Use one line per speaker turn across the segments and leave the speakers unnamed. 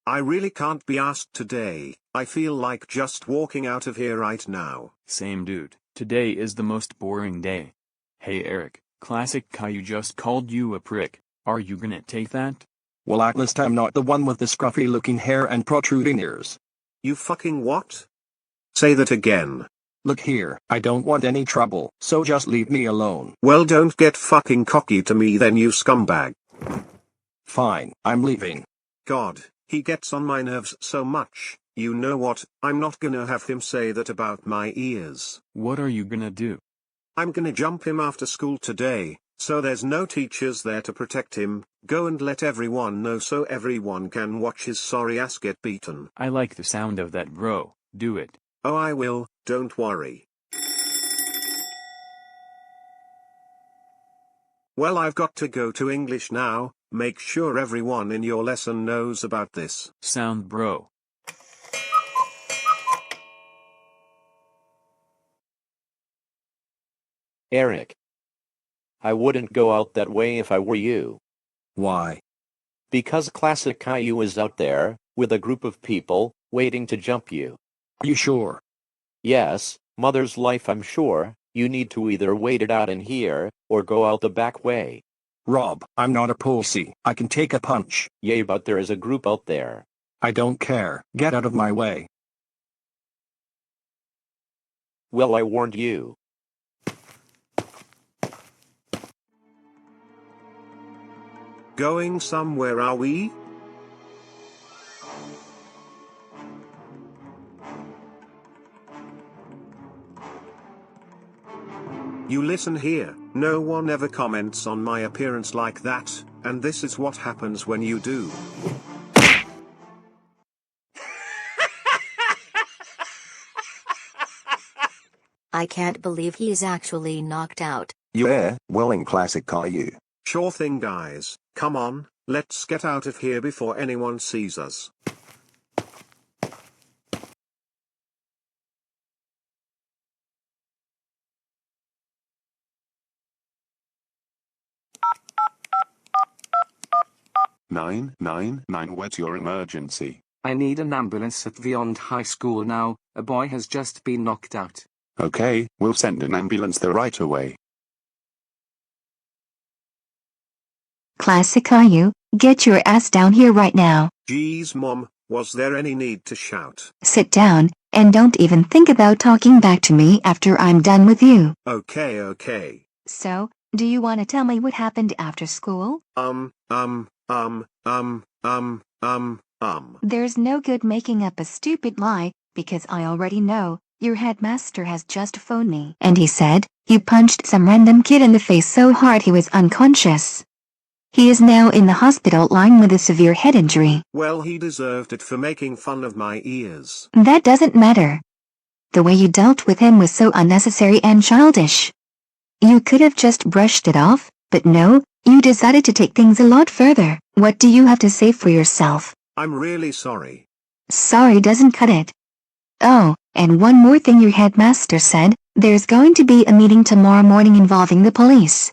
I really can't be asked today. I feel like just walking out of here right now.
Same dude. Today is the most boring day. Hey Eric, Classic Caillou just called you a prick. Are you gonna take that?
Well, at least I'm not the one with the scruffy looking hair and protruding ears.
You fucking what? Say that again.
Look here, I don't want any trouble, so just leave me alone.
Well, don't get fucking cocky to me then, you scumbag.
Fine, I'm leaving.
God, he gets on my nerves so much. You know what, I'm not gonna have him say that about my ears.
What are you gonna do?
I'm gonna jump him after school today, so there's no teachers there to protect him. Go and let everyone know so everyone can watch his sorry ass get beaten.
I like the sound of that, bro. Do it.
Oh, I will, don't worry. Well, I've got to go to English now. Make sure everyone in your lesson knows about this.
Sound, bro.
Eric. I wouldn't go out that way if I were you.
Why?
Because Classic Caillou is out there, with a group of people, waiting to jump you.
Are you sure?
Yes, mother's life, I'm sure. You need to either wait it out in here, or go out the back way.
Rob, I'm not a pussy. I can take a punch.
Yay, but there is a group out there.
I don't care. Get out of my way.
Well, I warned you.
Going somewhere, are we? You listen here, no one ever comments on my appearance like that, and this is what happens when you do.
I can't believe he is actually knocked out.
Yeah, well in Classic Caillou.
Sure thing, guys, come on, let's get out of here before anyone sees us.
Nine, what's your emergency?
I need an ambulance at Beyond High School now. A boy has just been knocked out.
Okay, we'll send an ambulance there right away.
Classic Caillou, get your ass down here right now.
Geez, Mom, was there any need to shout?
Sit down, and don't even think about talking back to me after I'm done with you.
Okay.
So, do you want to tell me what happened after school? There's no good making up a stupid lie, because I already know. Your headmaster has just phoned me. And he said, you punched some random kid in the face so hard he was unconscious. He is now in the hospital lying with a severe head injury.
Well, he deserved it for making fun of my ears.
That doesn't matter. The way you dealt with him was so unnecessary and childish. You could have just brushed it off, but no, you decided to take things a lot further. What do you have to say for yourself?
I'm really sorry.
Sorry doesn't cut it. Oh, and one more thing, your headmaster said, there's going to be a meeting tomorrow morning involving the police.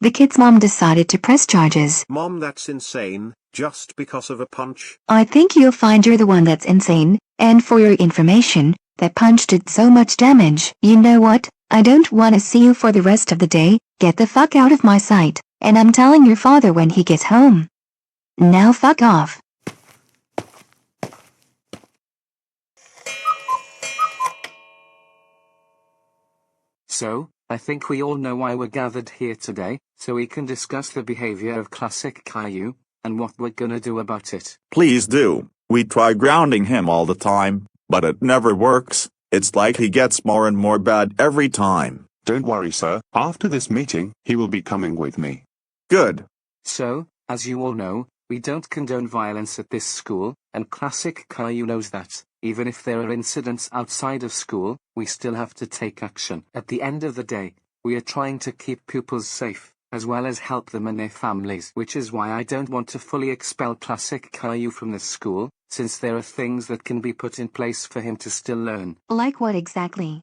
The kid's mom decided to press charges.
Mom, that's insane, just because of a punch.
I think you'll find you're the one that's insane, and for your information, that punch did so much damage. You know what? I don't want to see you for the rest of the day. Get the fuck out of my sight, and I'm telling your father when he gets home. Now fuck off.
So, I think we all know why we're gathered here today, so we can discuss the behavior of Classic Caillou, and what we're gonna do about it.
Please do. We try grounding him all the time, but it never works. It's like he gets more and more bad every time.
Don't worry, sir. After this meeting, he will be coming with me.
Good.
So, as you all know, we don't condone violence at this school, and Classic Caillou knows that. Even if there are incidents outside of school, we still have to take action. At the end of the day, we are trying to keep pupils safe, as well as help them and their families. Which is why I don't want to fully expel Classic Caillou from this school, since there are things that can be put in place for him to still learn.
Like what exactly?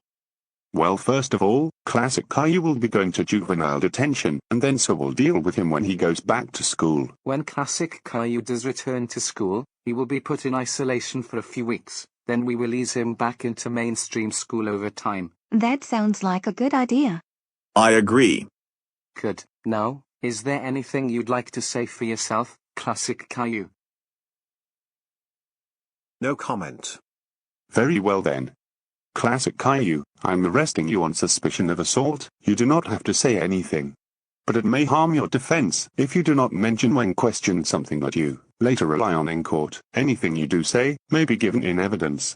Well, first of all, Classic Caillou will be going to juvenile detention, and then so we'll deal with him when he goes back to school.
When Classic Caillou does return to school, he will be put in isolation for a few weeks. Then we will ease him back into mainstream school over time.
That sounds like a good idea.
I agree.
Good. Now, is there anything you'd like to say for yourself, Classic Caillou?
No comment.
Very well then. Classic Caillou, I'm arresting you on suspicion of assault. You do not have to say anything. But it may harm your defense if you do not mention when questioned something that you later rely on in court. Anything you do say may be given in evidence.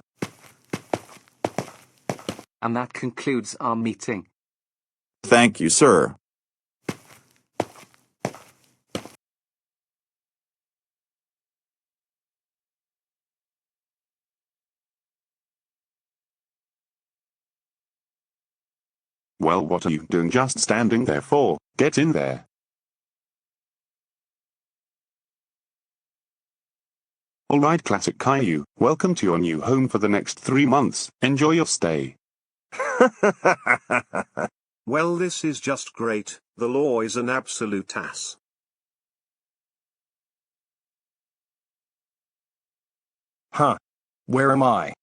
And that concludes our meeting.
Thank you, sir.
Well, what are you doing just standing there for? Get in there. Alright, Classic Caillou, welcome to your new home for the next 3 months. Enjoy your stay.
Well, this is just great. The law is an absolute ass.
Huh. Where am I?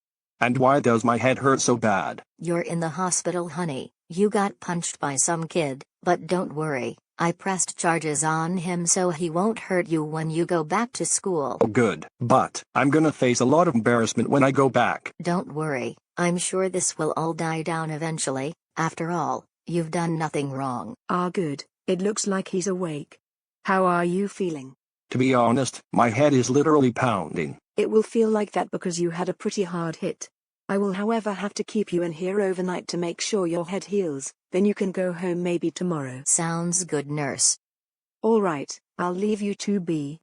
And why does my head hurt so bad?
You're in the hospital, honey. You got punched by some kid, but don't worry. I pressed charges on him so he won't hurt you when you go back to school.
Oh, good. But I'm gonna face a lot of embarrassment when I go back.
Don't worry. I'm sure this will all die down eventually. After all, you've done nothing wrong.
Ah, good. It looks like he's awake. How are you feeling?
To be honest, my head is literally pounding.
It will feel like that because you had a pretty hard hit. I will however have to keep you in here overnight to make sure your head heals, then you can go home maybe tomorrow.
Sounds good, nurse.
Alright, I'll leave you to be.